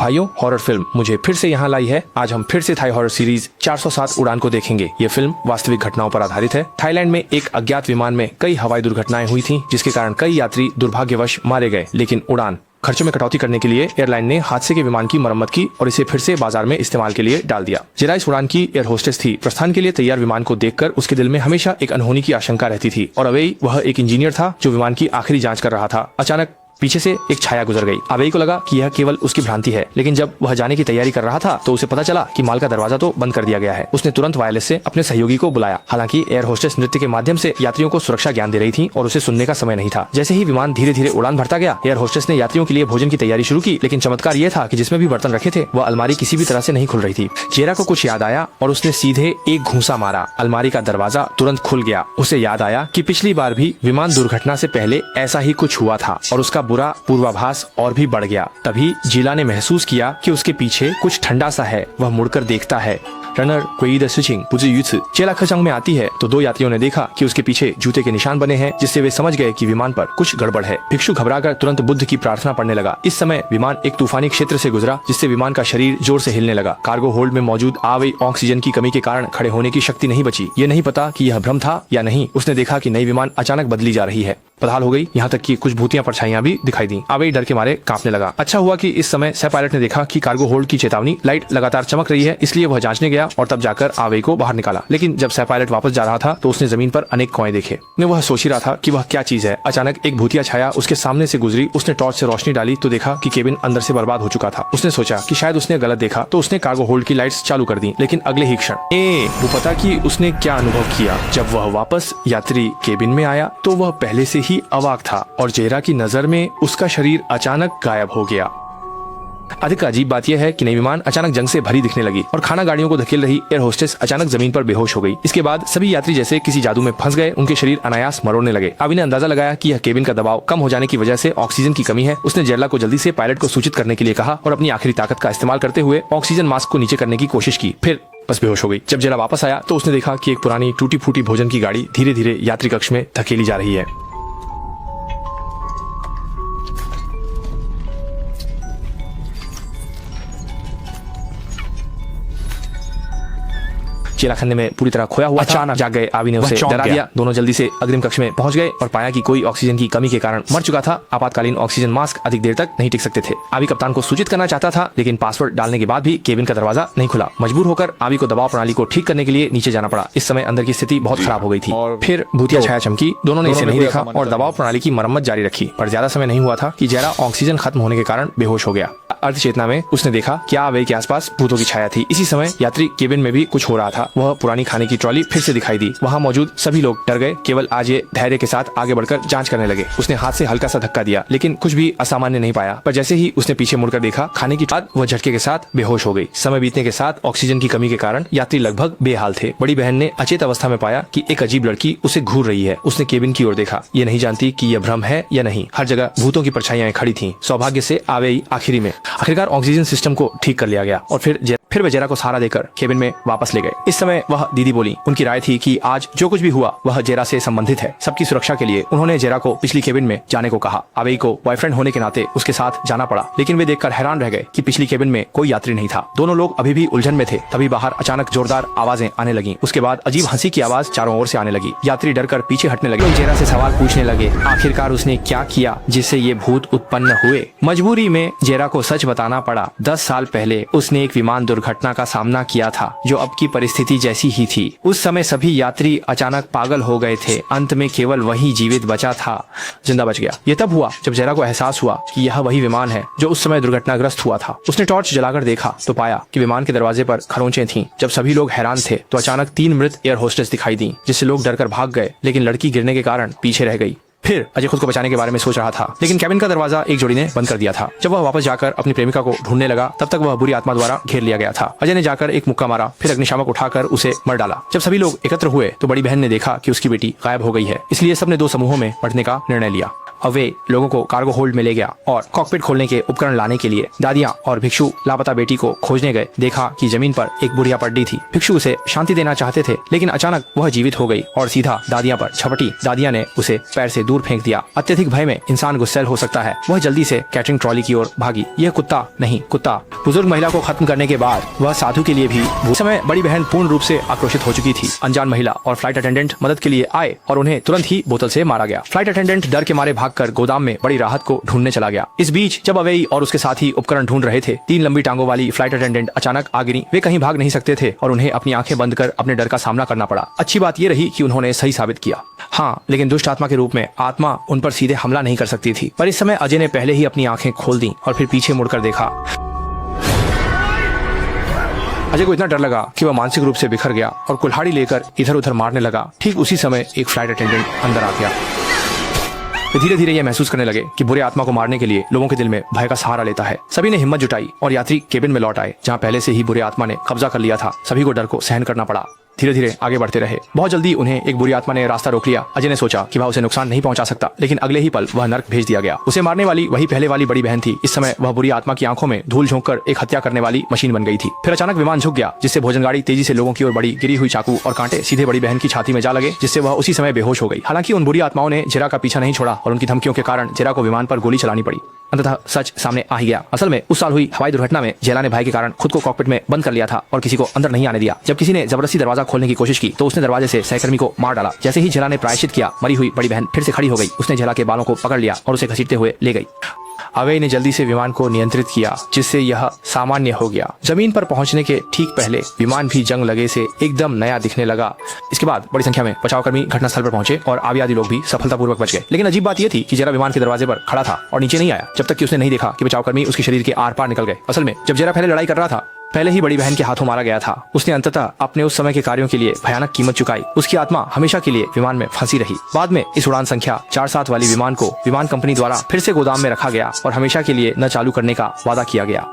भाइयों, horror film मुझे फिर से यहाँ लाई है। आज हम फिर से थाई हॉरर सीरीज 407 उड़ान को देखेंगे। ये फिल्म वास्तविक घटनाओं पर आधारित है। थाईलैंड में एक अज्ञात विमान में कई हवाई दुर्घटनाएं हुई थी, जिसके कारण कई यात्री दुर्भाग्यवश मारे गए। लेकिन उड़ान खर्चों में कटौती करने के लिए एयरलाइन ने हादसे के विमान की मरम्मत की और इसे फिर से बाजार में इस्तेमाल के लिए डाल दिया। जेरा इस उड़ान की एयर होस्टेस थी। प्रस्थान के लिए तैयार विमान को देखकर उसके दिल में हमेशा एक अनहोनी की आशंका रहती थी और अवेई वह एक इंजीनियर था जो विमान की आखिरी जांच कर रहा था। अचानक पीछे से एक छाया गुजर गई। अवेई को लगा कि यह केवल उसकी भ्रांति है, लेकिन जब वह जाने की तैयारी कर रहा था तो उसे पता चला कि माल का दरवाजा तो बंद कर दिया गया है। उसने तुरंत वायरलेस से अपने सहयोगी को बुलाया। हालांकि एयर होस्टेस नृत्य के माध्यम से यात्रियों को सुरक्षा ज्ञान दे रही थी और उसे सुनने का समय नहीं था। जैसे ही विमान धीरे धीरे उड़ान भरता गया, एयर होस्टेस ने यात्रियों के लिए भोजन की तैयारी शुरू की। लेकिन चमत्कार यह था कि जिसमें भी बर्तन रखे थे वह अलमारी किसी भी तरह से नहीं खुल रही थी। जेरा को कुछ याद आया और उसने सीधे एक घूंसा मारा। अलमारी का दरवाजा तुरंत खुल गया। उसे याद आया कि पिछली बार भी विमान दुर्घटना से पहले ऐसा ही कुछ हुआ था और उसका बुरा पूर्वाभास और भी बढ़ गया। तभी जीला ने महसूस किया कि उसके पीछे कुछ ठंडा सा है। वह मुड़कर देखता है। रनर कोई द स्विचिंग पुजी युत्स चेला खचंग में आती है तो दो यात्रियों ने देखा कि उसके पीछे जूते के निशान बने हैं, जिससे वे समझ गए कि विमान पर कुछ गड़बड़ है। भिक्षु घबराकर तुरंत बुद्ध की प्रार्थना पढ़ने लगा। इस समय विमान एक तूफानी क्षेत्र से गुजरा, जिससे विमान का शरीर जोर से हिलने लगा। कार्गो होल्ड में मौजूद अवेई ऑक्सीजन की कमी के कारण खड़े होने की शक्ति नहीं बची। ये नहीं पता कि यह भ्रम था या नहीं। उसने देखा कि नई विमान अचानक बदली जा रही है। बदहाल हो गई, यहाँ तक कि कुछ भूतियां परछाइयां भी दिखाई दी। अवेई डर के मारे कांपने लगा। अच्छा हुआ कि इस समय सह पायलट ने देखा कि कार्गो होल्ड की चेतावनी लाइट लगातार चमक रही है, इसलिए वह जांचने गया और तब जाकर अवेई को बाहर निकाला। लेकिन जब सह पायलट वापस जा रहा था तो उसने जमीन पर अनेक कौए देखे। वह सोच ही रहा था कि वह क्या चीज है। अचानक एक भूतिया छाया उसके सामने से गुजरी। उसने टॉर्च से रोशनी डाली तो देखा कि केबिन अंदर से बर्बाद हो चुका था। उसने सोचा कि शायद उसने गलत देखा, तो उसने कार्गो होल्ड की लाइट्स चालू कर दी। लेकिन अगले ही क्षण वो पता कि उसने क्या अनुभव किया। जब वह वापस यात्री केबिन में आया तो वह पहले से ही अवाक था और जेरा की नजर में उसका शरीर अचानक गायब हो गया। अधिक अजीब बात यह है कि नई विमान अचानक जंग से भरी दिखने लगी और खाना गाड़ियों को धकेल रही एयर होस्टेस अचानक जमीन पर बेहोश हो गई। इसके बाद सभी यात्री जैसे किसी जादू में फंस गए। उनके शरीर अनायास मरोड़ने लगे। अभी ने अंदाजा लगाया कि यह केबिन का दबाव कम हो जाने की वजह से ऑक्सीजन की कमी है। उसने जेरला को जल्दी से पायलट को सूचित करने के लिए कहा और अपनी आखिरी ताकत का इस्तेमाल करते हुए ऑक्सीजन मास्क को नीचे करने की कोशिश की। फिर बस बेहोश हो गई। जब जेरला वापस आया तो उसने देखा कि एक पुरानी टूटी फूटी भोजन की गाड़ी धीरे धीरे यात्री कक्ष में धकेली जा रही है। चेला खाने में पूरी तरह खोया हुआ अचानक जाग गए। आवी ने उसे डरा दिया। दोनों जल्दी से अग्रिम कक्ष में पहुंच गए और पाया कि कोई ऑक्सीजन की कमी के कारण मर चुका था। आपातकालीन ऑक्सीजन मास्क अधिक देर तक नहीं टिक सकते थे। आवी कप्तान को सूचित करना चाहता था, लेकिन पासवर्ड डालने के बाद भी केबिन का दरवाजा नहीं खुला। मजबूर होकर आवी को दबाव प्रणाली को ठीक करने के लिए नीचे जाना पड़ा। इस समय अंदर की स्थिति बहुत खराब हो गई थी। फिर भूतिया छाया चमकी। दोनों ने इसे नहीं देखा और दबाव प्रणाली की मरम्मत जारी रखी। पर ज्यादा समय नहीं हुआ था कि जेरा ऑक्सीजन खत्म होने के कारण बेहोश हो गया। अर्ध चेतना में उसने देखा क्या अवेई के आसपास भूतों की छाया थी। इसी समय यात्री केबिन में भी कुछ हो रहा था। वह पुरानी खाने की ट्रॉली फिर से दिखाई दी। वहाँ मौजूद सभी लोग डर गए। केवल आज ये धैर्य के साथ आगे बढ़कर जांच करने लगे। उसने हाथ से हल्का सा धक्का दिया, लेकिन कुछ भी असामान्य नहीं पाया। पर जैसे ही उसने पीछे मुड़कर देखा, खाने की बाद वह झटके के साथ बेहोश हो गई। समय बीतने के साथ ऑक्सीजन की कमी के कारण यात्री लगभग बेहाल थे। बड़ी बहन ने अचेत अवस्था में पाया कि एक अजीब लड़की उसे घूर रही है। उसने केबिन की ओर देखा। ये नहीं जानती कि यह भ्रम है या नहीं। हर जगह भूतों की परछाइयां खड़ी थीं। सौभाग्य से अवेई आखिरकार ऑक्सीजन सिस्टम को ठीक कर लिया गया और फिर वे जेरा को सहारा देकर केबिन में वापस ले गए। इस समय वह दीदी बोली। उनकी राय थी कि आज जो कुछ भी हुआ वह जेरा से संबंधित है। सबकी सुरक्षा के लिए उन्होंने जेरा को पिछली केबिन में जाने को कहा। अवेई को बॉयफ्रेंड होने के नाते उसके साथ जाना पड़ा, लेकिन वे देखकर हैरान रह गए कि पिछली केबिन में कोई यात्री नहीं था। दोनों लोग अभी भी उलझन में थे। तभी बाहर अचानक जोरदार आवाजें आने लगी। उसके बाद अजीब हंसी की आवाज चारों ओर से आने लगी। यात्री डरकर पीछे हटने लगे। जेरा से सवाल पूछने लगे। आखिरकार उसने क्या किया जिससे ये भूत उत्पन्न हुए। मजबूरी में जेरा को सच बताना पड़ा। 10 साल पहले उसने एक विमान दुर्घटना का सामना किया था, जो अब की परिस्थिति जैसी ही थी। उस समय सभी यात्री अचानक पागल हो गए थे। अंत में केवल वही जीवित बचा था, जिंदा बच गया। ये तब हुआ जब जेरा को एहसास हुआ कि यह वही विमान है जो उस समय दुर्घटनाग्रस्त हुआ था। उसने टॉर्च जलाकर देखा तो पाया कि विमान के दरवाजे पर खरोंचें थीं। जब सभी लोग हैरान थे तो अचानक 3 मृत एयर होस्टेस दिखाई दी, जिससे लोग डरकर भाग गए। लेकिन लड़की गिरने के कारण पीछे रह गई। फिर अजय खुद को बचाने के बारे में सोच रहा था, लेकिन केबिन का दरवाजा एक जोड़ी ने बंद कर दिया था। जब वह वापस जाकर अपनी प्रेमिका को ढूंढने लगा, तब तक वह बुरी आत्मा द्वारा घेर लिया गया था। अजय ने जाकर एक मुक्का मारा, फिर अग्निशामक उठाकर उसे मर डाला। जब सभी लोग एकत्र हुए तो बड़ी बहन ने देखा कि उसकी बेटी गायब हो गई है। इसलिए सबने 2 समूहों में बढ़ने का निर्णय लिया। अवे लोगों को कार्गो होल्ड में ले गया और कॉकपिट खोलने के उपकरण लाने के लिए दादियां और भिक्षु लापता बेटी को खोजने गए। देखा कि जमीन पर एक बुढ़िया पड्डी थी। भिक्षु उसे शांति देना चाहते थे, लेकिन अचानक वह जीवित हो गई और सीधा दादियां पर झपटी। दादियां ने उसे पैर से दूर फेंक दिया। अत्यधिक भय में इंसान गुस्सैल हो सकता है। वह जल्दी से कैटरिंग ट्रॉली की ओर भागी। यह कुत्ता नहीं, कुत्ता। बुजुर्ग महिला को खत्म करने के बाद वह साधु के लिए भी। उस समय बड़ी बहन पूर्ण रूप से आक्रोशित हो चुकी थी। अनजान महिला और फ्लाइट अटेंडेंट मदद के लिए आए और उन्हें तुरंत ही बोतल से मारा गया। फ्लाइट अटेंडेंट डर के मारे भागकर गोदाम में बड़ी राहत को ढूंढने चला गया। इस बीच जब अवेई और उसके साथी उपकरण ढूंढ रहे थे, 3 लंबी टांगों वाली फ्लाइट अटेंडेंट अचानक आ गिरी। वे कहीं भाग नहीं सकते थे और उन्हें अपनी आंखें बंद कर अपने डर का सामना करना पड़ा। अच्छी बात यह रही कि उन्होंने सही साबित किया। हाँ, लेकिन दुष्ट आत्मा के रूप में आत्मा उन पर सीधे हमला नहीं कर सकती थी। पर इस समय अजय ने पहले ही अपनी आंखें खोल दी और फिर पीछे मुड़कर देखा। अजय को इतना डर लगा कि वह मानसिक रूप से बिखर गया और कुल्हाड़ी लेकर इधर उधर मारने लगा। ठीक उसी समय एक फ्लाइट अटेंडेंट अंदर आ गया। वे धीरे धीरे यह महसूस करने लगे कि बुरे आत्मा को मारने के लिए लोगों के दिल में भय का सहारा लेता है। सभी ने हिम्मत जुटाई और यात्री केबिन में लौट आए, जहां पहले से ही बुरे आत्मा ने कब्जा कर लिया था। सभी को डर को सहन करना पड़ा। धीरे धीरे आगे बढ़ते रहे। बहुत जल्दी उन्हें एक बुरी आत्मा ने रास्ता रोक लिया। अजय ने सोचा कि वह उसे नुकसान नहीं पहुंचा सकता, लेकिन अगले ही पल वह नर्क भेज दिया गया। उसे मारने वाली वही पहले वाली बड़ी बहन थी। इस समय वह बुरी आत्मा की आंखों में धूल झोंककर एक हत्या करने वाली मशीन बन गई थी। फिर अचानक विमान झुक गया, जिससे भोजन गाड़ी तेजी से लोगों की ओर बढ़ी। गिरी हुई चाकू और कांटे सीधे बड़ी बहन की छाती में जा लगे, जिससे वह उसी समय बेहोश हो गई। हालांकि उन बुरी आत्माओं ने जेरा का पीछा नहीं छोड़ा और उनकी धमकियों के कारण जेरा को विमान पर गोली चलानी पड़ी। अंततः सच सामने आ ही गया। असल में उस साल हुई हवाई दुर्घटना में जेला ने भय के कारण खुद को कॉकपिट में बंद कर लिया था और किसी को अंदर नहीं आने दिया। जब किसी ने जबरदस्ती दरवाजा खोलने की कोशिश की तो उसने दरवाजे से सहकर्मी को मार डाला। जैसे ही जेला ने प्रायश्चित किया, मरी हुई बड़ी बहन फिर से खड़ी हो गई। उसने जेला के बालों को पकड़ लिया और उसे घसीटते हुए ले गई। अवे ने जल्दी से विमान को नियंत्रित किया, जिससे यह सामान्य हो गया। जमीन पर पहुंचने के ठीक पहले विमान भी जंग लगे से एकदम नया दिखने लगा। इसके बाद बड़ी संख्या में बचावकर्मी घटनास्थल पर पहुंचे और आदि लोग भी सफलतापूर्वक बच गए। लेकिन अजीब बात यह थी कि जेरा विमान के दरवाजे पर खड़ा था और नीचे नहीं आया, जब तक कि उसने नहीं देखा कि बचावकर्मी उसके शरीर के आर पार निकल गए। असल में जब जेरा पहले लड़ाई कर रहा था, पहले ही बड़ी बहन के हाथों मारा गया था। उसने अंततः अपने उस समय के कार्यों के लिए भयानक कीमत चुकाई। उसकी आत्मा हमेशा के लिए विमान में फंसी रही। बाद में इस उड़ान संख्या 47 वाली विमान को विमान कंपनी द्वारा फिर से गोदाम में रखा गया और हमेशा के लिए न चालू करने का वादा किया गया।